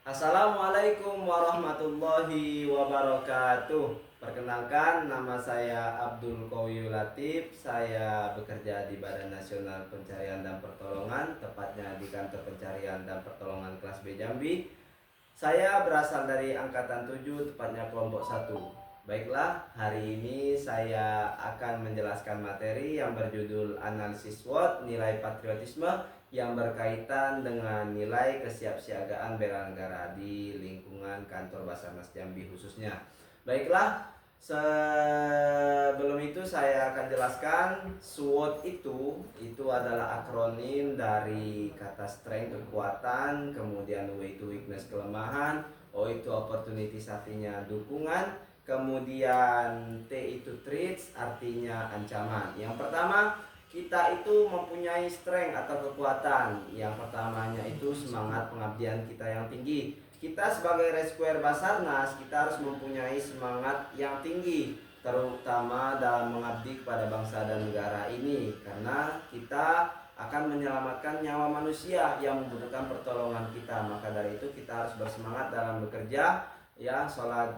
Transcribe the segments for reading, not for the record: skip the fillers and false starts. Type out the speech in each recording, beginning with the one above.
Assalamualaikum warahmatullahi wabarakatuh. Perkenalkan, nama saya Abdul Qawi Latif. Saya bekerja di Badan Nasional Pencarian dan Pertolongan, tepatnya di Kantor Pencarian dan Pertolongan kelas B Jambi. Saya berasal dari Angkatan 7, tepatnya kelompok 1. Baiklah, hari ini saya akan menjelaskan materi yang berjudul Analisis SWOT Nilai Patriotisme yang berkaitan dengan nilai kesiapsiagaan bela negara di lingkungan kantor Basarnas Jambi khususnya. Baiklah, sebelum itu saya akan jelaskan SWOT itu adalah akronim dari kata strength kekuatan, kemudian W itu weakness kelemahan, O itu opportunity artinya dukungan, kemudian T itu threats artinya ancaman. Yang pertama, kita itu mempunyai strength atau kekuatan. Yang pertamanya itu semangat pengabdian kita yang tinggi. Kita sebagai rescuer Basarnas, kita harus mempunyai semangat yang tinggi, terutama dalam mengabdi kepada bangsa dan negara ini, karena kita akan menyelamatkan nyawa manusia yang membutuhkan pertolongan kita. Maka dari itu kita harus bersemangat dalam bekerja, ya,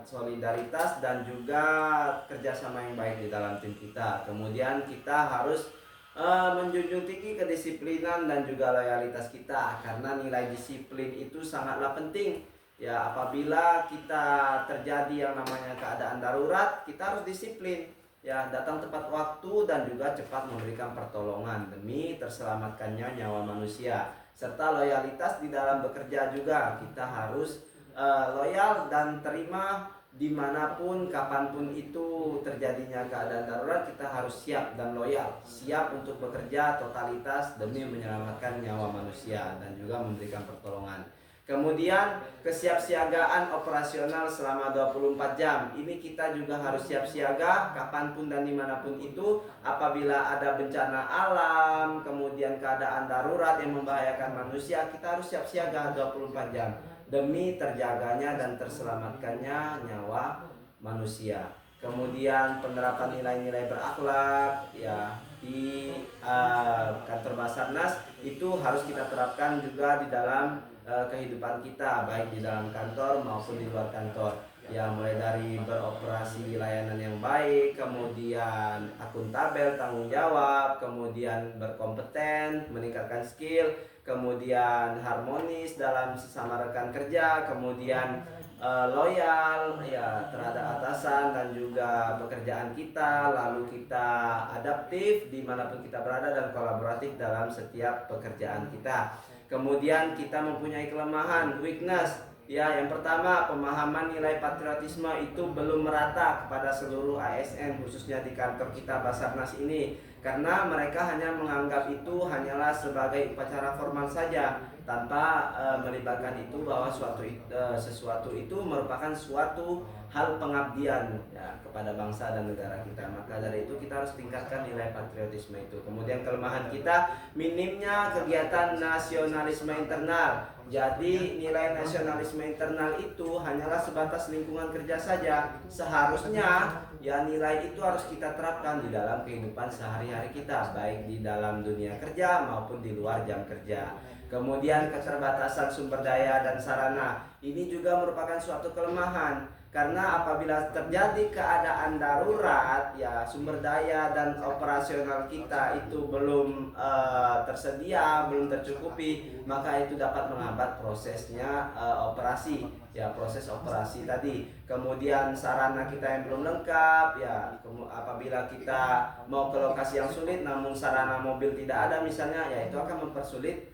solidaritas dan juga kerjasama yang baik di dalam tim kita. Kemudian kita harus menjunjung tinggi kedisiplinan dan juga loyalitas kita, karena nilai disiplin itu sangatlah penting. Ya, apabila kita terjadi yang namanya keadaan darurat, kita harus disiplin, ya, datang tepat waktu dan juga cepat memberikan pertolongan demi terselamatkannya nyawa manusia. Serta loyalitas di dalam bekerja juga, kita harus loyal dan terima dimanapun, kapanpun itu terjadinya keadaan darurat. Kita harus siap dan loyal, siap untuk bekerja totalitas demi menyelamatkan nyawa manusia dan juga memberikan pertolongan. Kemudian kesiapsiagaan operasional selama 24 jam. Ini kita juga harus siap siaga kapanpun dan dimanapun itu. Apabila ada bencana alam, kemudian keadaan darurat yang membahayakan manusia, kita harus siap siaga 24 jam demi terjaganya dan terselamatkannya nyawa manusia. Kemudian penerapan nilai-nilai berakhlak, ya, di kantor Basarnas itu harus kita terapkan juga di dalam kehidupan kita, baik di dalam kantor maupun di luar kantor. Ya, mulai dari beroperasi layanan yang baik, kemudian akuntabel, tanggung jawab, kemudian berkompeten, meningkatkan skill, kemudian harmonis dalam sesama rekan kerja, kemudian loyal, ya, terhadap atasan dan juga pekerjaan kita, lalu kita adaptif dimanapun kita berada dan kolaboratif dalam setiap pekerjaan kita. Kemudian kita mempunyai kelemahan, weakness. Ya, yang pertama, pemahaman nilai patriotisme itu belum merata kepada seluruh ASN, khususnya di kantor kita Basarnas ini, karena mereka hanya menganggap itu hanyalah sebagai upacara formal saja, tanpa melibatkan itu bahwa sesuatu itu merupakan suatu hal pengabdian, ya, kepada bangsa dan negara kita. Maka dari itu kita harus tingkatkan nilai patriotisme itu. Kemudian kelemahan kita, minimnya kegiatan nasionalisme internal. Jadi nilai nasionalisme internal itu hanyalah sebatas lingkungan kerja saja. Seharusnya, ya, nilai itu harus kita terapkan di dalam kehidupan sehari-hari kita, baik di dalam dunia kerja maupun di luar jam kerja. Kemudian keterbatasan sumber daya dan sarana, ini juga merupakan suatu kelemahan, karena apabila terjadi keadaan darurat, ya, sumber daya dan operasional kita itu belum tersedia, belum tercukupi, maka itu dapat menghambat prosesnya operasi, ya, proses operasi tadi. Kemudian sarana kita yang belum lengkap, ya, apabila kita mau ke lokasi yang sulit namun sarana mobil tidak ada misalnya, ya, itu akan mempersulit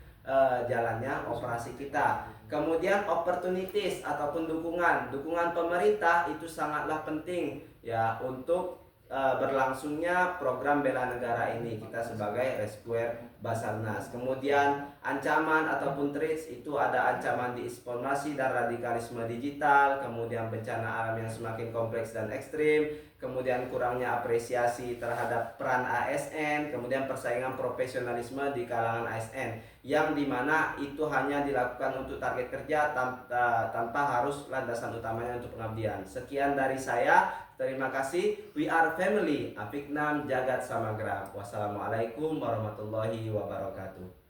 jalannya operasi kita. Kemudian opportunities ataupun dukungan pemerintah itu sangatlah penting, ya, untuk berlangsungnya program bela negara ini kita sebagai rescuer Basarnas. Kemudian ancaman ataupun threats itu ada ancaman disinformasi dan radikalisme digital, kemudian bencana alam yang semakin kompleks dan ekstrim, kemudian kurangnya apresiasi terhadap peran ASN, kemudian persaingan profesionalisme di kalangan ASN, yang dimana itu hanya dilakukan untuk target kerja tanpa harus landasan utamanya untuk pengabdian. Sekian dari saya, terima kasih. We are family, Apiknam Jagat Samagra. Wassalamualaikum warahmatullahi wabarakatuh.